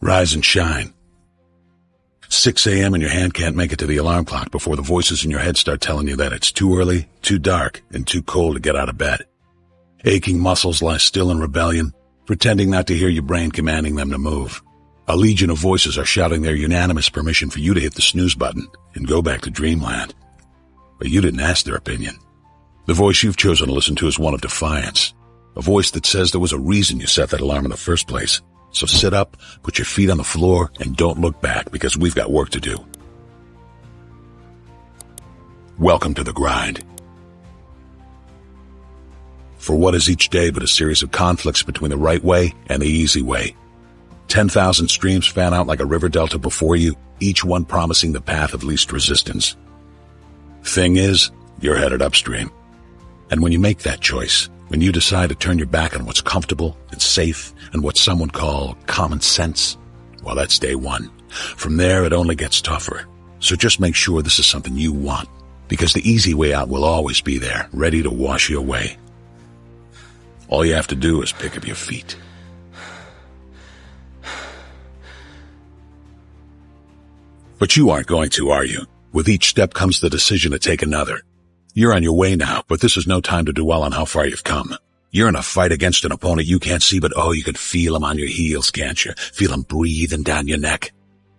Rise and shine. 6 a.m. and your hand can't make it to the alarm clock before the voices in your head start telling you that it's too early, too dark, and too cold to get out of bed. Aching muscles lie still in rebellion, pretending not to hear your brain commanding them to move. A legion of voices are shouting their unanimous permission for you to hit the snooze button and go back to dreamland. But you didn't ask their opinion. The voice you've chosen to listen to is one of defiance. A voice that says there was a reason you set that alarm in the first place. So sit up, put your feet on the floor, and don't look back because we've got work to do. Welcome to the grind. For what is each day but a series of conflicts between the right way and the easy way? 10,000 streams fan out like a river delta before you, each one promising the path of least resistance. Thing is, you're headed upstream. And when you make that choice, when you decide to turn your back on what's comfortable and safe and what some would call common sense, well, that's day one. From there, it only gets tougher. So just make sure this is something you want, because the easy way out will always be there, ready to wash you away. All you have to do is pick up your feet. But you aren't going to, are you? With each step comes the decision to take another. You're on your way now, but this is no time to dwell on how far you've come. You're in a fight against an opponent you can't see, but oh, you can feel him on your heels, can't you? Feel him breathing down your neck.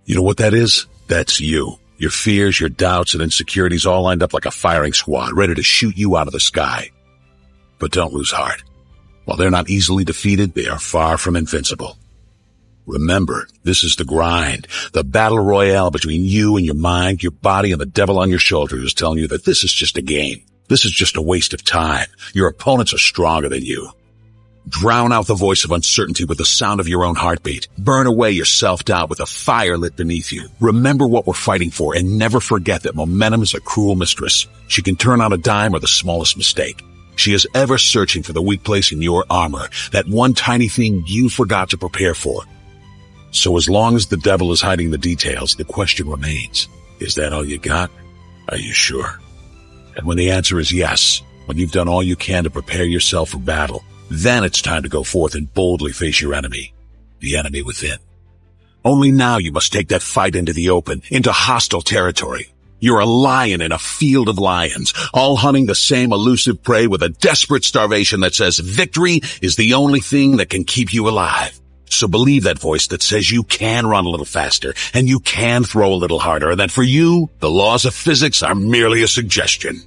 You know what that is? That's you. Your fears, your doubts, and insecurities all lined up like a firing squad, ready to shoot you out of the sky. But don't lose heart. While they're not easily defeated, they are far from invincible. Remember, this is the grind, the battle royale between you and your mind, your body, and the devil on your shoulder who's telling you that this is just a game. This is just a waste of time. Your opponents are stronger than you. Drown out the voice of uncertainty with the sound of your own heartbeat. Burn away your self-doubt with a fire lit beneath you. Remember what we're fighting for and never forget that momentum is a cruel mistress. She can turn on a dime or the smallest mistake. She is ever searching for the weak place in your armor, that one tiny thing you forgot to prepare for. So as long as the devil is hiding the details, the question remains, is that all you got? Are you sure? And when the answer is yes, when you've done all you can to prepare yourself for battle, then it's time to go forth and boldly face your enemy, the enemy within. Only now you must take that fight into the open, into hostile territory. You're a lion in a field of lions, all hunting the same elusive prey with a desperate starvation that says victory is the only thing that can keep you alive. So believe that voice that says you can run a little faster and you can throw a little harder, and that for you, the laws of physics are merely a suggestion.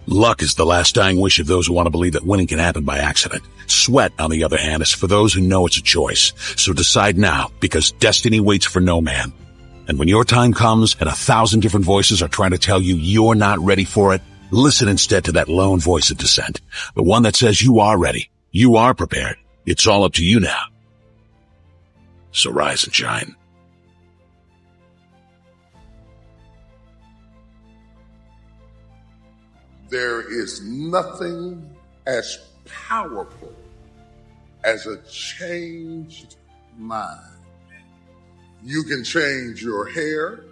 Luck is the last dying wish of those who want to believe that winning can happen by accident. Sweat, on the other hand, is for those who know it's a choice. So decide now, because destiny waits for no man. And when your time comes and 1,000 different voices are trying to tell you you're not ready for it, listen instead to that lone voice of dissent, the one that says you are ready, you are prepared. It's all up to you now. So rise and shine. There is nothing as powerful as a changed mind. You can change your hair,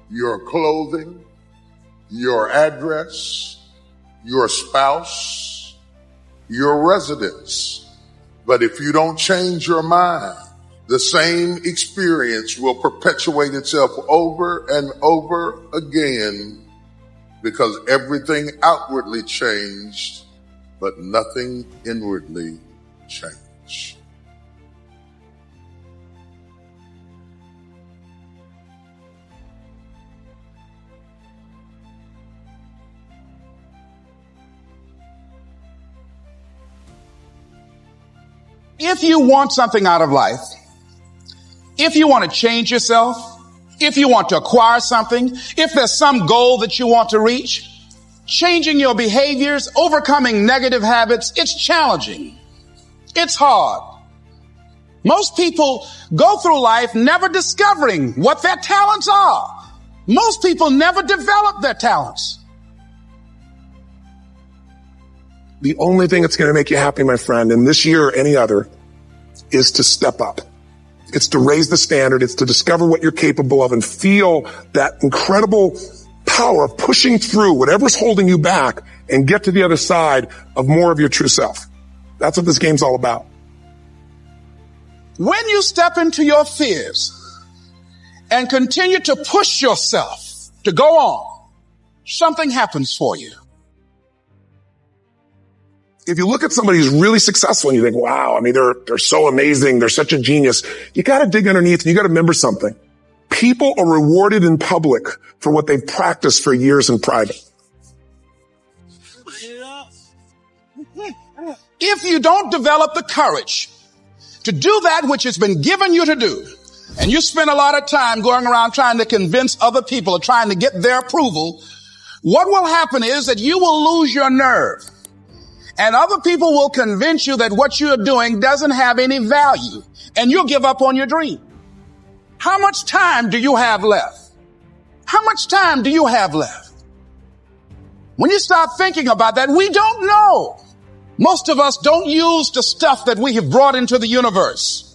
your clothing, your address, your spouse, your residence. But if you don't change your mind, the same experience will perpetuate itself over and over again, because everything outwardly changed, but nothing inwardly changed. If you want something out of life, if you want to change yourself, if you want to acquire something, if there's some goal that you want to reach, changing your behaviors, overcoming negative habits, it's challenging. It's hard. Most people go through life never discovering what their talents are. Most people never develop their talents. The only thing that's going to make you happy, my friend, in this year or any other, is to step up. It's to raise the standard. It's to discover what you're capable of and feel that incredible power of pushing through whatever's holding you back and get to the other side of more of your true self. That's what this game's all about. When you step into your fears and continue to push yourself to go on, something happens for you. If you look at somebody who's really successful and you think, wow, I mean, they're so amazing. They're such a genius. You got to dig underneath and you got to remember something. People are rewarded in public for what they've practiced for years in private. If you don't develop the courage to do that which has been given you to do, and you spend a lot of time going around trying to convince other people or trying to get their approval, what will happen is that you will lose your nerve. And other people will convince you that what you're doing doesn't have any value, and you'll give up on your dream. How much time do you have left? How much time do you have left? When you start thinking about that, we don't know. Most of us don't use the stuff that we have brought into the universe.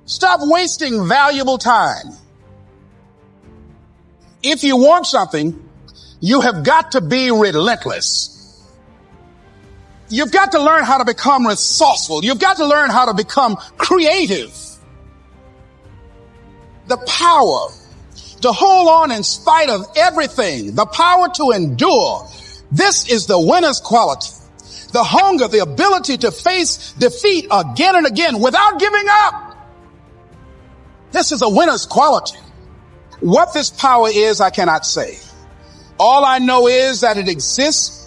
Stop wasting valuable time. If you want something, you have got to be relentless. You've got to learn how to become resourceful. You've got to learn how to become creative. The power to hold on in spite of everything. The power to endure. This is the winner's quality. The hunger, the ability to face defeat again and again without giving up. This is a winner's quality. What this power is, I cannot say. All I know is that it exists.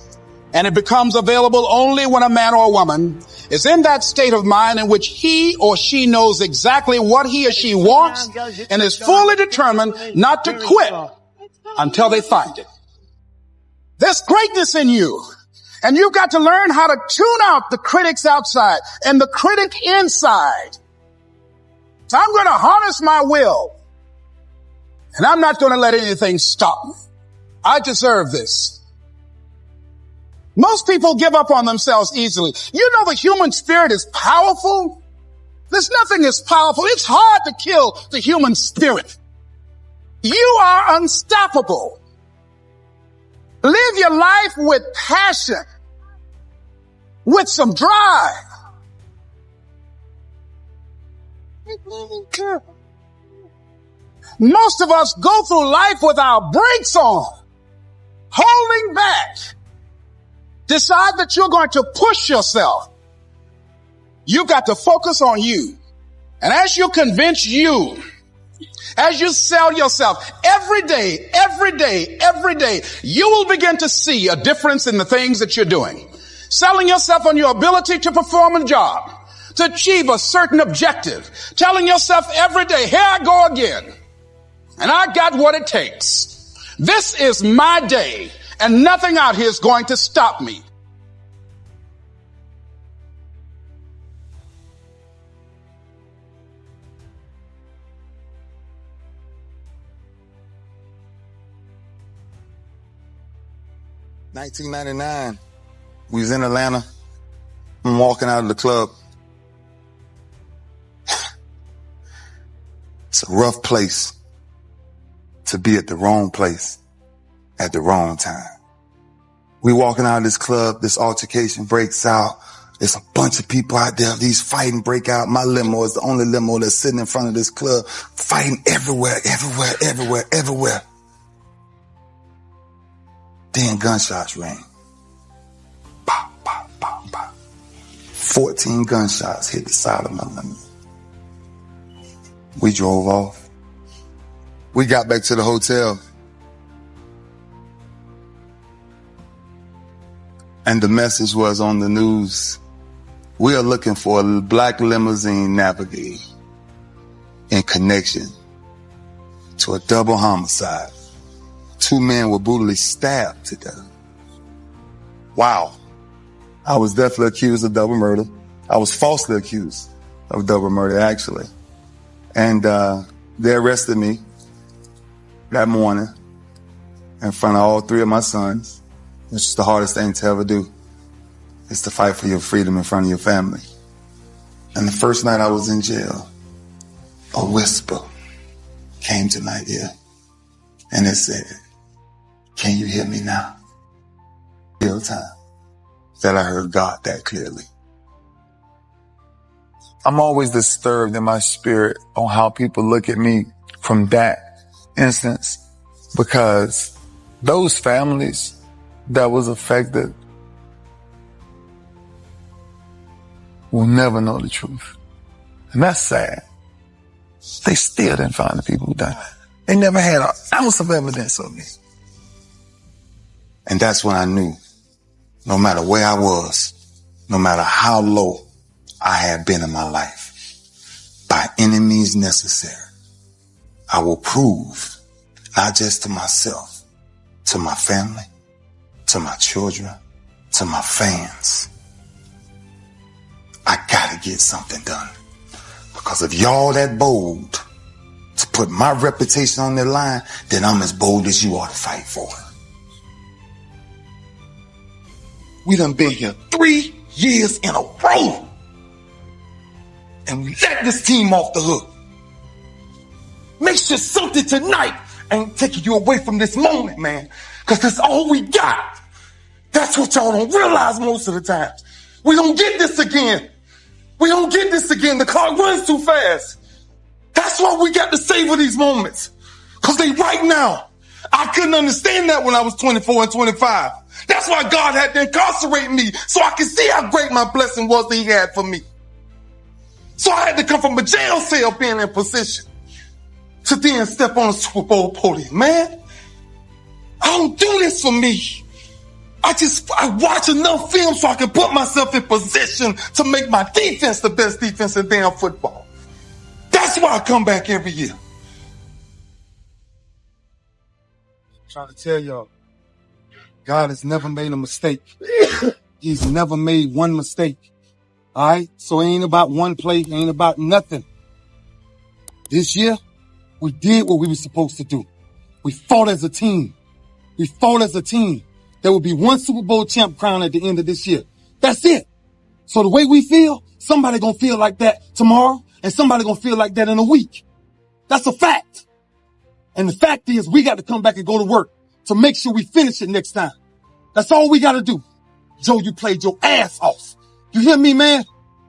And it becomes available only when a man or a woman is in that state of mind in which he or she knows exactly what he or she wants and is fully determined not to quit until they find it. There's greatness in you, and you've got to learn how to tune out the critics outside and the critic inside. So I'm going to harness my will, and I'm not going to let anything stop me. I deserve this. Most people give up on themselves easily. You know the human spirit is powerful. There's nothing as powerful. It's hard to kill the human spirit. You are unstoppable. Live your life with passion, with some drive. Most of us go through life with our brakes on, holding back. Decide that you're going to push yourself. You've got to focus on you. And as you convince you, as you sell yourself every day, you will begin to see a difference in the things that you're doing. Selling yourself on your ability to perform a job, to achieve a certain objective. Telling yourself every day, here I go again. And I got what it takes. This is my day. And nothing out here is going to stop me. $19.99. We was in Atlanta. I'm walking out of the club. It's a rough place to be at the wrong place at the wrong time. We walking out of this club, this altercation breaks out. There's a bunch of people out there. These fighting break out. My limo is the only limo that's sitting in front of this club, fighting everywhere. Then gunshots rang. Pop, pop, pop, pop. 14 gunshots hit the side of my limo. We drove off. We got back to the hotel. And the message was on the news. We are looking for a black limousine navigator in connection to a double homicide. 2 men were brutally stabbed to death. Wow. I was definitely accused of double murder. I was falsely accused of double murder, actually. And they arrested me that morning in front of all 3 of my sons. It's just the hardest thing to ever do. It's to fight for your freedom in front of your family. And the first night I was in jail, a whisper came to my ear. And it said, "Can you hear me now?" Real time. That I heard God that clearly. I'm always disturbed in my spirit on how people look at me from that instance, because those families that was affected will never know the truth. And that's sad. They still didn't find the people who died. They never had an ounce of evidence of me. And that's when I knew, no matter where I was, no matter how low I had been in my life, by any means necessary, I will prove, not just to myself, to my family, to my children, to my fans, I gotta get something done. Because if y'all that bold to put my reputation on the line, then I'm as bold as you are to fight for it. We done been here 3 years in a row, and we let this team off the hook. Make sure something tonight ain't taking you away from this moment, man, because that's all we got. That's what y'all don't realize most of the time. We don't get this again. We don't get this again. The clock runs too fast. That's why we got to savor these moments, because they right now. I couldn't understand that when I was 24 and 25. That's why God had to incarcerate me, so I could see how great my blessing was that he had for me. So I had to come from a jail cell being in position to then step on a Super Bowl podium. Man, I don't do this for me. I watch enough film so I can put myself in position to make my defense the best defense in damn football. That's why I come back every year. I'm trying to tell y'all, God has never made a mistake. He's never made one mistake. All right? So it ain't about one play. It ain't about nothing. This year, we did what we were supposed to do. We fought as a team. We fought as a team. There will be one Super Bowl champ crown at the end of this year. That's it. So the way we feel, somebody gonna feel like that tomorrow, and somebody gonna feel like that in a week. That's a fact. And the fact is, we got to come back and go to work to make sure we finish it next time. That's all we got to do. Joe, you played your ass off. You hear me, man?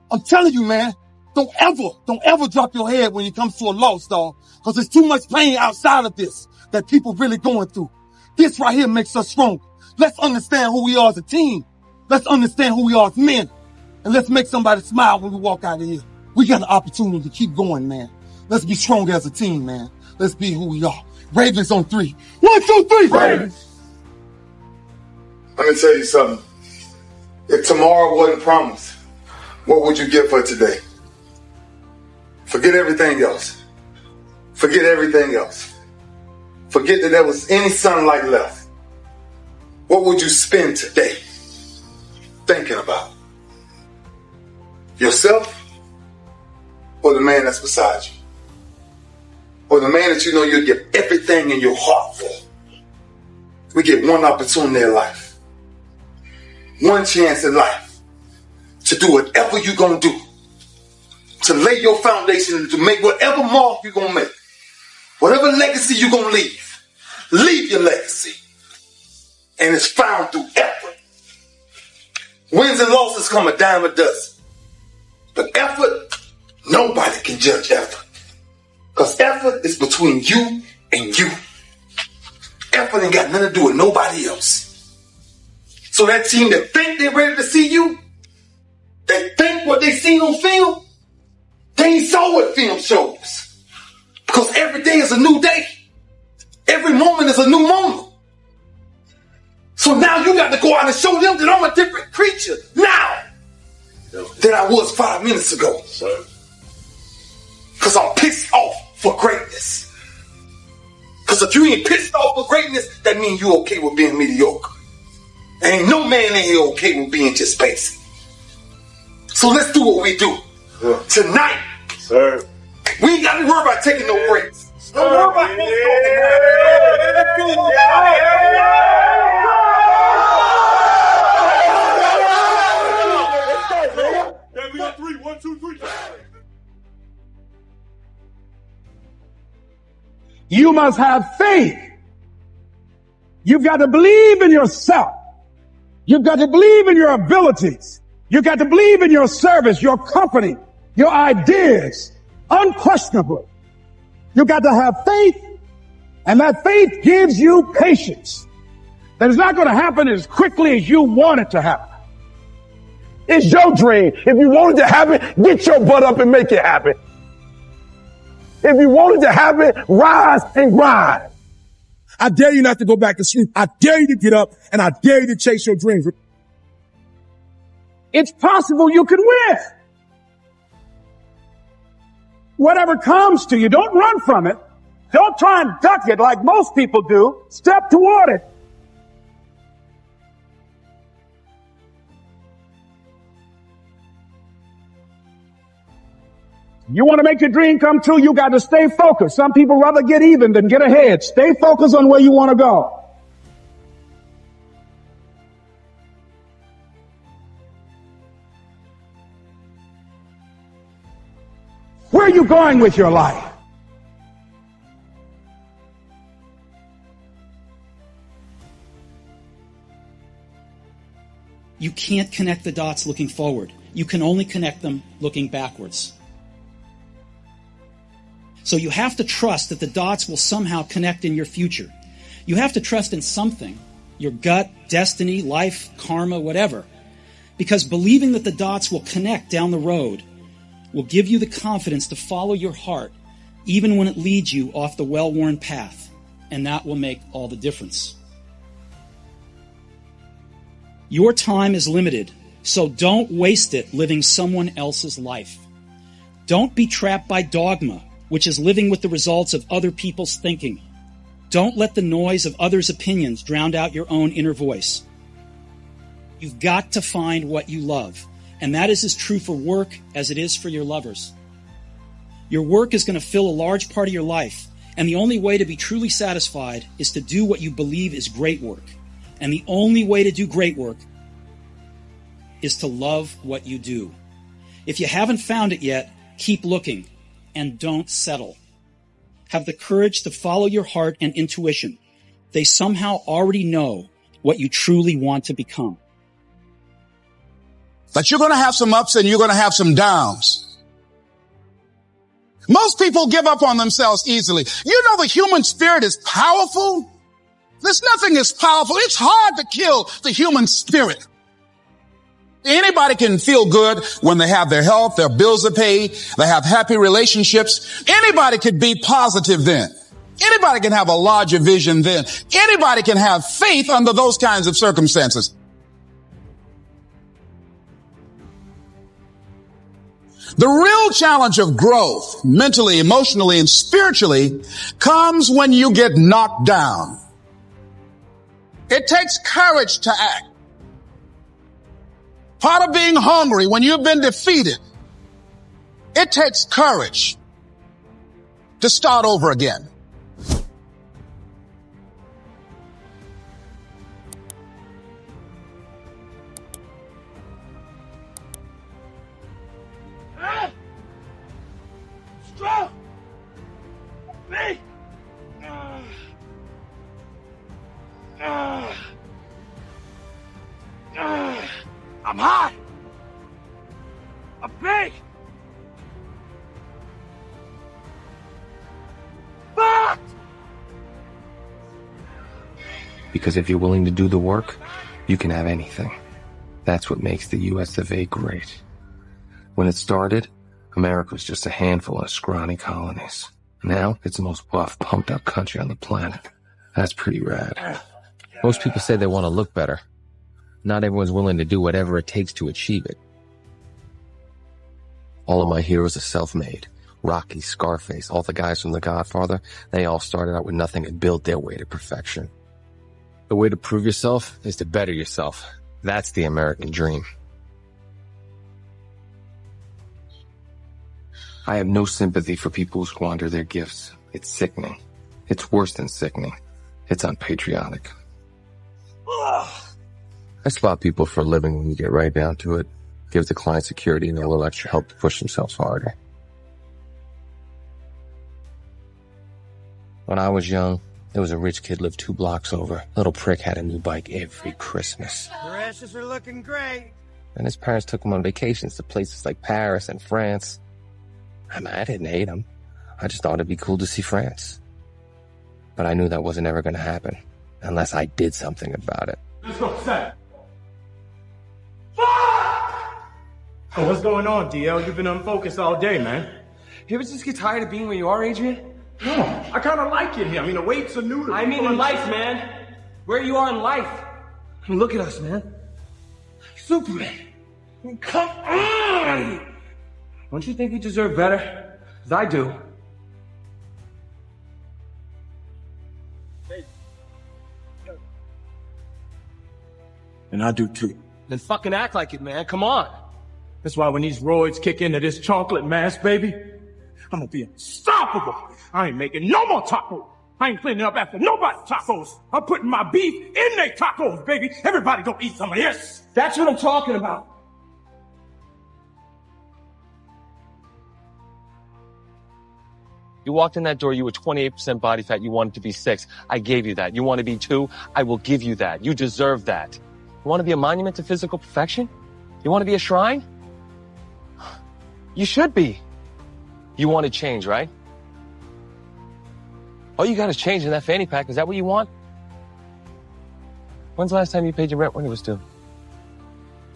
I'm telling you, man, don't ever drop your head when it comes to a loss, dog, because there's too much pain outside of this that people really going through. This right here makes us strong. Let's understand who we are as a team. Let's understand who we are as men. And let's make somebody smile when we walk out of here. We got an opportunity to keep going, man. Let's be strong as a team, man. Let's be who we are. Ravens on 3. 1, 2, 3. Ravens. Let me tell you something. If tomorrow wasn't promised, what would you give for today? Forget everything else. Forget everything else. Forget that there was any sunlight left. What would you spend today thinking about? Yourself or the man that's beside you? Or the man that you know you'll give everything in your heart for? We get one opportunity in life, one chance in life to do whatever you're going to do, to lay your foundation, to make whatever mark you're going to make, whatever legacy you're going to leave your legacy. And it's found through effort. Wins and losses come a dime a dozen. But effort, nobody can judge effort. Because effort is between you and you. Effort ain't got nothing to do with nobody else. So that team that think they're ready to see you, they think what they seen on film, they ain't saw what film shows. Because every day is a new day. Every moment is a new moment. So now you got to go out and show them that I'm a different creature now than I was 5 minutes ago. Because I'm pissed off for greatness. Because if you ain't pissed off for greatness, that means you okay with being mediocre. Ain't no man in here okay with being just basic. So let's do what we do. Tonight, we ain't got to worry about taking no breaks. Don't worry about we got 3. 1, 2, 3. You must have faith. You've got to believe in yourself. You've got to believe in your abilities. You've got to believe in your service, your company. your ideas, unquestionably. You got to have faith, and that faith gives you patience. That it's not going to happen as quickly as you want it to happen. It's your dream. If you want it to happen, get your butt up and make it happen. If you want it to happen, rise and grind. I dare you not to go back to sleep. I dare you to get up, and I dare you to chase your dreams. It's possible you can win. Whatever comes to you, don't run from it. Don't try and duck it like most people do. Step toward it. You want to make your dream come true, you got to stay focused. Some people rather get even than get ahead. Stay focused on where you want to go. Where are you going with your life? You can't connect the dots looking forward. You can only connect them looking backwards. So you have to trust that the dots will somehow connect in your future. You have to trust in something, your gut, destiny, life, karma, whatever. Because believing that the dots will connect down the road will give you the confidence to follow your heart, even when it leads you off the well-worn path. And that will make all the difference. Your time is limited, so don't waste it living someone else's life. Don't be trapped by dogma, which is living with the results of other people's thinking. Don't let the noise of others' opinions drown out your own inner voice. You've got to find what you love, and that is as true for work as it is for your lovers. Your work is going to fill a large part of your life, and the only way to be truly satisfied is to do what you believe is great work. And the only way to do great work is to love what you do. If you haven't found it yet, keep looking. And don't settle. Have the courage to follow your heart and intuition. They somehow already know what you truly want to become. That you're going to have some ups and you're going to have some downs. Most people give up on themselves easily. You know the human spirit is powerful. There's nothing as powerful. It's hard to kill the human spirit. Anybody can feel good when they have their health, their bills are paid, they have happy relationships. Anybody could be positive then. Anybody can have a larger vision then. Anybody can have faith under those kinds of circumstances. The real challenge of growth, mentally, emotionally, and spiritually, comes when you get knocked down. It takes courage to act. Part of being hungry when you've been defeated, it takes courage to start over again. Strong. Big. I'm hot. I'm big. Fuck! Because if you're willing to do the work, you can have anything. That's what makes the US of A great. When it started, America was just a handful of scrawny colonies. Now, it's the most buff, pumped up country on the planet. That's pretty rad. Most people say they want to look better. Not everyone's willing to do whatever it takes to achieve it. All of my heroes are self-made. Rocky, Scarface, all the guys from The Godfather, they all started out with nothing and built their way to perfection. The way to prove yourself is to better yourself. That's the American dream. I have no sympathy for people who squander their gifts. It's sickening. It's worse than sickening. It's unpatriotic. I spot people for a living when you get right down to it. Gives the client security and a little extra help to push themselves harder. When I was young, there was a rich kid lived 2 blocks over. Little prick had a new bike every Christmas. Dresses are looking great. And his parents took him on vacations to places like Paris and France. I mean, I didn't hate him. I just thought it'd be cool to see France. But I knew that wasn't ever going to happen unless I did something about it. Let's go, set. Oh, what's going on, DL? You've been unfocused all day, man. You ever just get tired of being where you are, Adrian? No, I kind of like it here. I mean, the weights are new to me. I mean in life, man. Where you are in life. I mean, look at us, man. Superman. I mean, come on! Don't you think you deserve better? 'Cause I do. And I do too. Then fucking act like it, man. Come on. That's why when these roids kick into this chocolate mass, baby, I'm gonna be unstoppable. I ain't making no more tacos. I ain't cleaning up after nobody's tacos. I'm putting my beef in their tacos, baby. Everybody go eat some of this. That's what I'm talking about. You walked in that door, you were 28% body fat, you wanted to be 6. I gave you that. You want to be 2? I will give you that. You deserve that. You want to be a monument to physical perfection? You want to be a shrine? You should be. You want to change, right? All you got is change in that fanny pack. Is that what you want? When's the last time you paid your rent when it was due?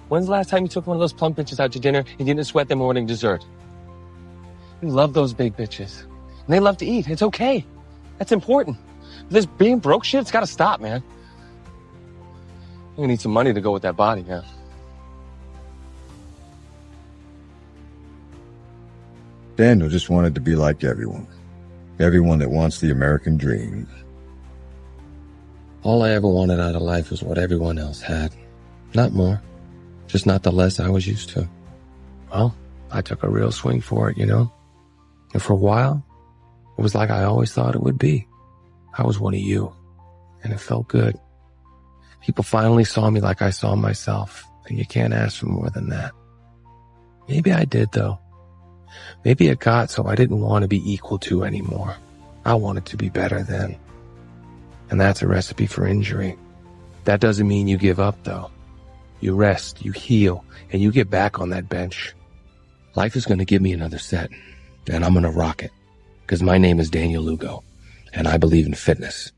When's the last time you took one of those plump bitches out to dinner and you didn't sweat them morning dessert? You love those big bitches. And they love to eat. It's okay. That's important. But this being broke shit, it's got to stop, man. You need some money to go with that body, man. Daniel just wanted to be like everyone. Everyone that wants the American dream. All I ever wanted out of life was what everyone else had. Not more. Just not the less I was used to. Well, I took a real swing for it, you know? And for a while, it was like I always thought it would be. I was one of you. And it felt good. People finally saw me like I saw myself. And you can't ask for more than that. Maybe I did, though. Maybe it got so I didn't want to be equal to anymore. I wanted to be better then. And that's a recipe for injury. That doesn't mean you give up, though. You rest, you heal, and you get back on that bench. Life is going to give me another set, and I'm going to rock it. Because my name is Daniel Lugo, and I believe in fitness.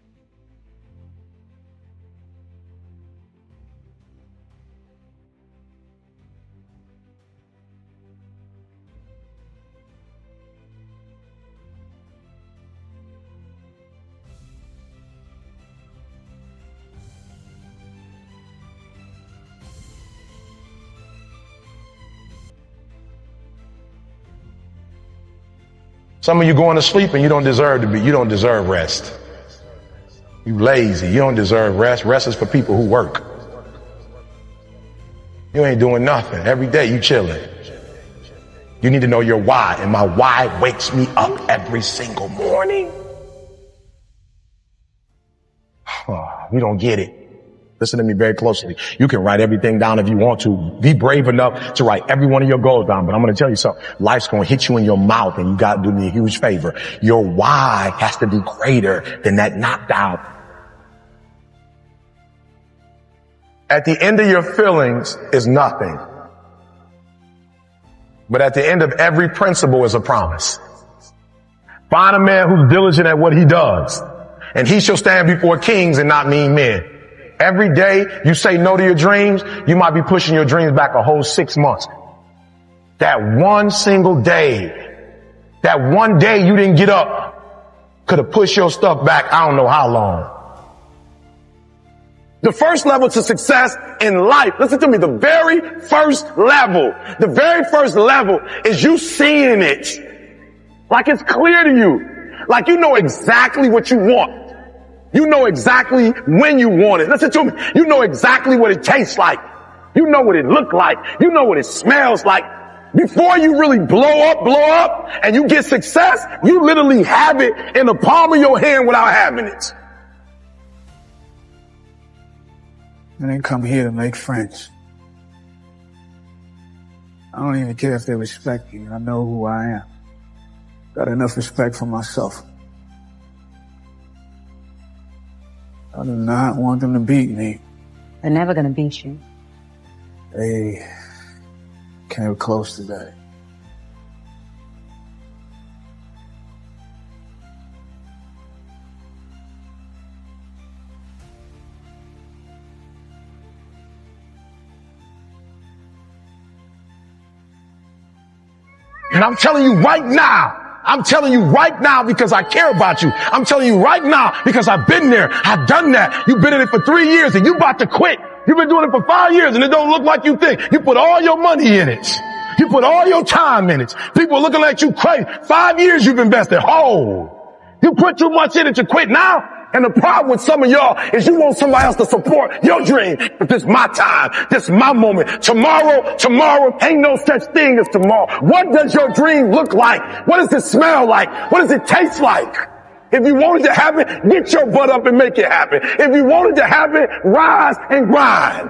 Some of you going to sleep and you don't deserve rest. You lazy. You don't deserve rest. Rest is for people who work. You ain't doing nothing. Every day you chilling. You need to know your why, and my why wakes me up every single morning. You don't get it. Listen to me very closely. You can write everything down if you want to. Be brave enough to write every one of your goals down. But I'm going to tell you something. Life's going to hit you in your mouth, and you got to do me a huge favor. Your why has to be greater than that knocked out. At the end of your feelings is nothing. But at the end of every principle is a promise. Find a man who's diligent at what he does, and he shall stand before kings and not mean men. Every day you say no to your dreams, you might be pushing your dreams back a whole 6 months. That one single day, that one day you didn't get up could have pushed your stuff back I don't know how long. The first level to success in life, listen to me, the very first level is you seeing it. Like it's clear to you. Like you know exactly what you want. You know exactly when you want it. Listen to me. You know exactly what it tastes like. You know what it look like. You know what it smells like. Before you really blow up, and you get success, you literally have it in the palm of your hand without having it. I didn't come here to make friends. I don't even care if they respect me. I know who I am. Got enough respect for myself. I do not want them to beat me. They're never gonna beat you. They came close today. And I'm telling you right now, because I care about you. I'm telling you right now because I've been there. I've done that. You've been in it for 3 years and you about to quit. You've been doing it for 5 years and it don't look like you think. You put all your money in it. You put all your time in it. People are looking at you crazy. 5 years you've invested whole. You put too much in it to quit now. And the problem with some of y'all is you want somebody else to support your dream. But this is my time. This is my moment. Tomorrow ain't no such thing as tomorrow. What does your dream look like? What does it smell like? What does it taste like? If you want it to happen, get your butt up and make it happen. If you want it to happen, rise and grind.